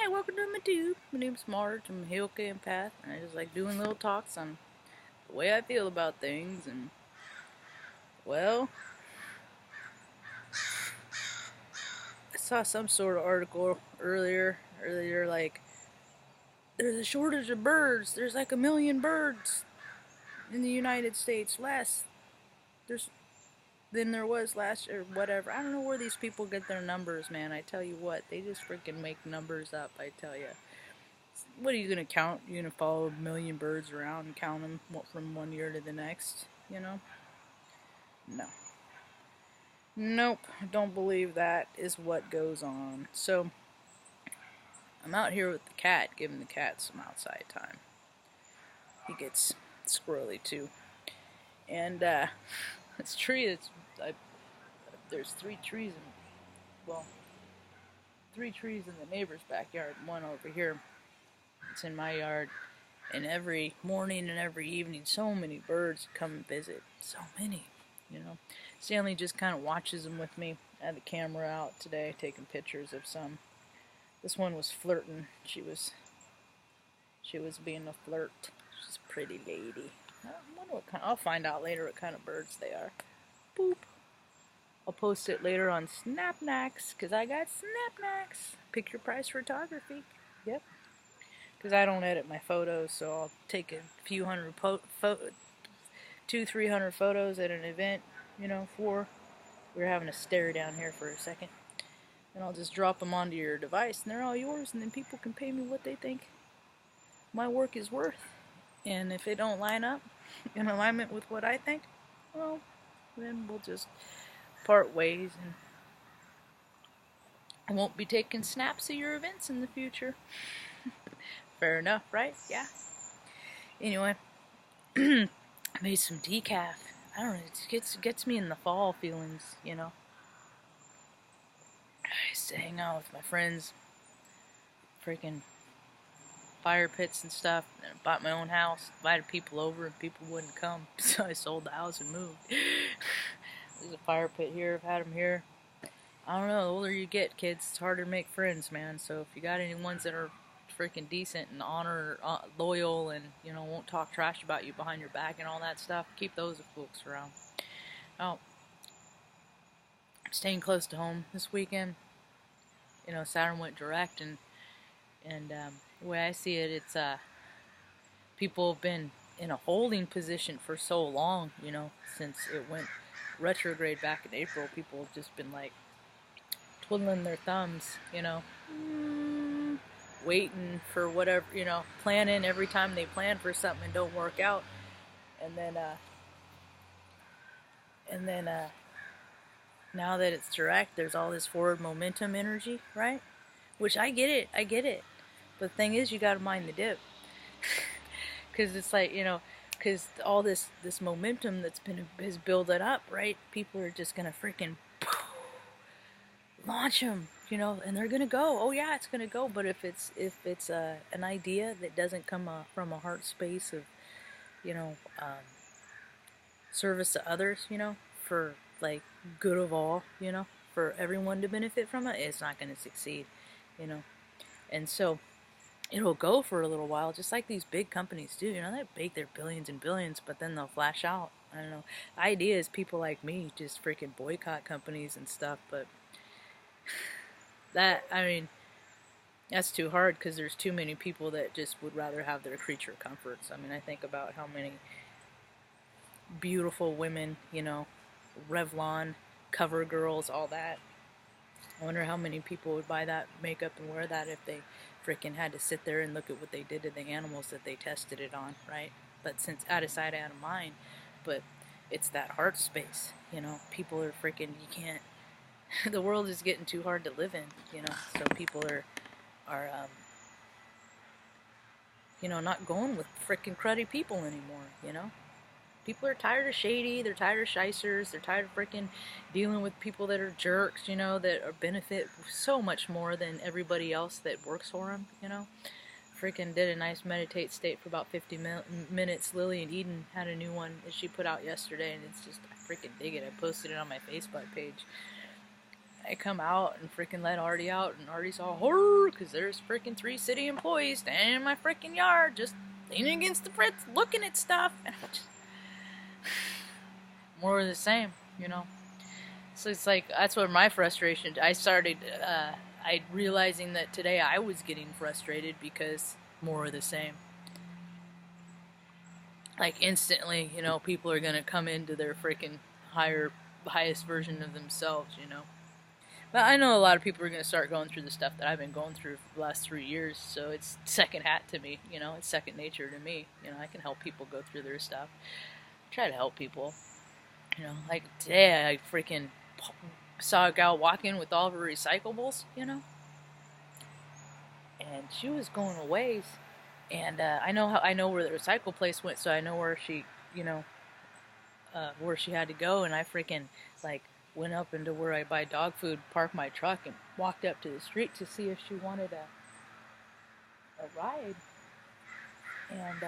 Hi, welcome to my tube. My name's Marge. I'm a Hilke empath, and I just like doing little talks on the way I feel about things. And well, I saw some sort of article earlier like there's a shortage of birds. There's like 1 million birds in the United States less there's than there was last year, whatever. I don't know where these people get their numbers, man. I tell you what, they just freaking make numbers up. I tell you. What are you gonna count? You gonna follow 1 million birds around and count them from one year to the next? You know? No. Nope. Don't believe that is what goes on. So I'm out here with the cat, giving the cat some outside time. He gets squirrely too, and this tree. There's 3 trees well, 3 trees in the neighbor's backyard. One over here. It's in my yard. And every morning and every evening, so many birds come and visit. So many, you know. Stanley just kind of watches them with me. I had the camera out today, taking pictures of some. This one was flirting. She was being a flirt. She's a pretty lady. I wonder what kind. I'll find out later what kind of birds they are. Boop. I'll post it later on Snapnacks, because I got Snapnacks. Picture price photography. Yep. Because I don't edit my photos, so I'll take a few hundred 200-300 photos at an event, we were having a stare down here for a second, and I'll just drop them onto your device, and they're all yours, and then people can pay me what they think my work is worth, and if it don't line up in alignment with what I think, well, then we'll just part ways, and I won't be taking snaps of your events in the future. Fair enough, right? Yeah. Anyway, I made some decaf. I don't know, it gets me in the fall feelings, I used to hang out with my friends, freaking fire pits and stuff, and I bought my own house, invited people over, and people wouldn't come, so I sold the house and moved. There's a fire pit here, I've had them here. I don't know, the older you get, kids, it's harder to make friends, man, so if you got any ones that are freaking decent and loyal, and won't talk trash about you behind your back and all that stuff, keep those folks around. Now, I'm staying close to home this weekend. Saturn went direct, and the way I see it, it's people have been in a holding position for so long, since it went retrograde back in April. People have just been like twiddling their thumbs, waiting for whatever, planning every time they plan for something and don't work out. And then now that it's direct, there's all this forward momentum energy, right? Which I get it. But the thing is, you gotta mind the dip. Because it's like, because all this momentum has built it up, right? People are just gonna freaking launch them, and they're gonna go. Oh yeah, it's gonna go. But if it's an idea that doesn't come from a heart space of, service to others, for like good of all, for everyone to benefit from it, it's not gonna succeed, And so it'll go for a little while, just like these big companies do. They bake their billions and billions, but then they'll flash out. I don't know. The idea is people like me just freaking boycott companies and stuff, but that's too hard, because there's too many people that just would rather have their creature comforts. I think about how many beautiful women, Revlon, cover girls, all that. I wonder how many people would buy that makeup and wear that if they freaking had to sit there and look at what they did to the animals that they tested it on, right? But since out of sight, out of mind, but it's that heart space, people are freaking, you can't, the world is getting too hard to live in, so people are not going with freaking cruddy people anymore, People are tired of shady, they're tired of shysters, they're tired of freaking dealing with people that are jerks, that are benefit so much more than everybody else that works for them, Freaking did a nice meditate state for about 50 minutes. Lily and Eden had a new one that she put out yesterday, and it's just, I freaking dig it. I posted it on my Facebook page. I come out and freaking let Artie out, and Artie's all horror because there's freaking 3 city employees standing in my freaking yard just leaning against the fence looking at stuff. And I'm just, more of the same, you know. So it's like, that's what my frustration, I started realizing that today I was getting frustrated because more of the same. Like instantly, you know, people are gonna come into their freaking highest version of themselves, you know. But I know a lot of people are gonna start going through the stuff that I've been going through for the last 3 years, so it's second hat to me, you know, it's second nature to me. You know, I can help people go through their stuff. Try to help people. You know, like today I freaking saw a gal walking with all of her recyclables, you know, and she was going a ways, and I know where the recycle place went, so I know where she, you know, where she had to go, and I freaking like went up into where I buy dog food, parked my truck, and walked up to the street to see if she wanted a ride, and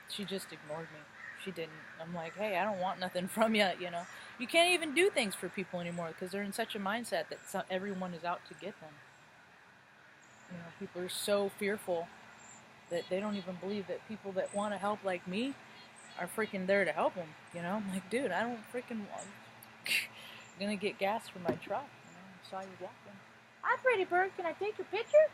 she just ignored me. She didn't. I'm like, hey, I don't want nothing from you, you know. You can't even do things for people anymore because they're in such a mindset that everyone is out to get them. You know, people are so fearful that they don't even believe that people that want to help like me are freaking there to help them, you know. I'm like, dude, I don't freaking want. I'm gonna get gas for my truck, you know. I saw you walking. Hi, pretty bird. Can I take your picture?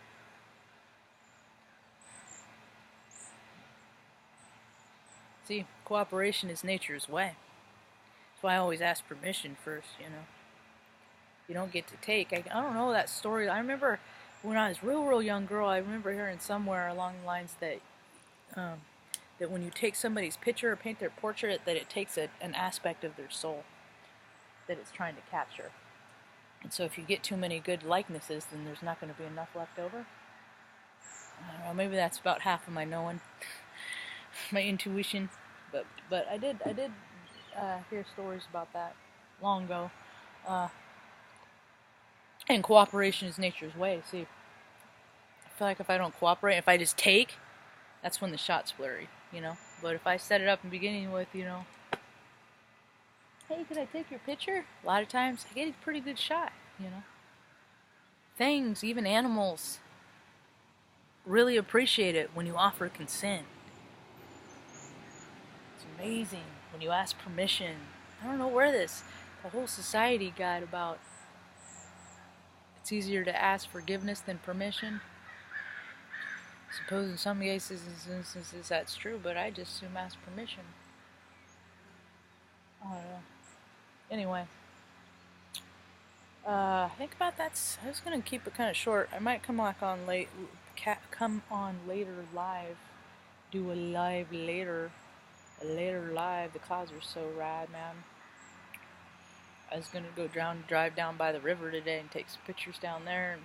See, cooperation is nature's way. That's why I always ask permission first, you know. You don't get to take. I don't know that story. I remember when I was real young girl, I remember hearing somewhere along the lines that that when you take somebody's picture or paint their portrait, that it takes an aspect of their soul that it's trying to capture. And so if you get too many good likenesses, then there's not going to be enough left over. I don't know, maybe that's about half of my knowing, my intuition. But I did hear stories about that long ago. And cooperation is nature's way. See, I feel like if I don't cooperate, if I just take, that's when the shot's blurry, you know. But if I set it up in the beginning with, you know, hey, can I take your picture? A lot of times I get a pretty good shot, you know. Things, even animals, really appreciate it when you offer consent. It's amazing when you ask permission. I don't know where the whole society got about it's easier to ask forgiveness than permission. I suppose in some instances that's true, but I just assume ask permission. I don't know. Anyway, I think about that. I was gonna keep it kind of short. I might come on later live, do a live later, live. The clouds are so rad, man. I was gonna go drive down by the river today and take some pictures down there. And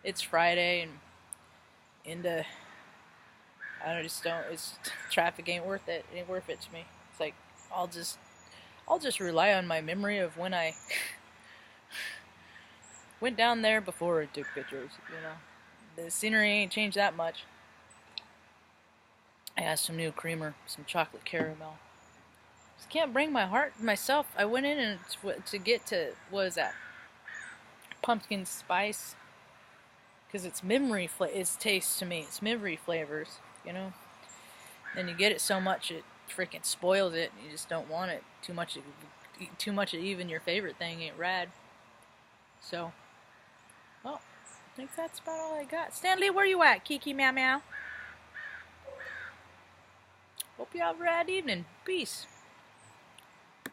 it's Friday and I just don't. It's traffic ain't worth it. It ain't worth it to me. It's like I'll just rely on my memory of when I went down there before I took pictures. You know, the scenery ain't changed that much. I had some new creamer, some chocolate caramel. Just can't bring myself. I went in and to get to what is that? Pumpkin spice, because it's memory it's taste to me. It's memory flavors, you know. Then you get it so much it freaking spoils it. And you just don't want it too much. Too much of even your favorite thing ain't rad. So, well, I think that's about all I got. Stanley, where you at? Kiki, meow meow. Hope you have a rad evening. Peace.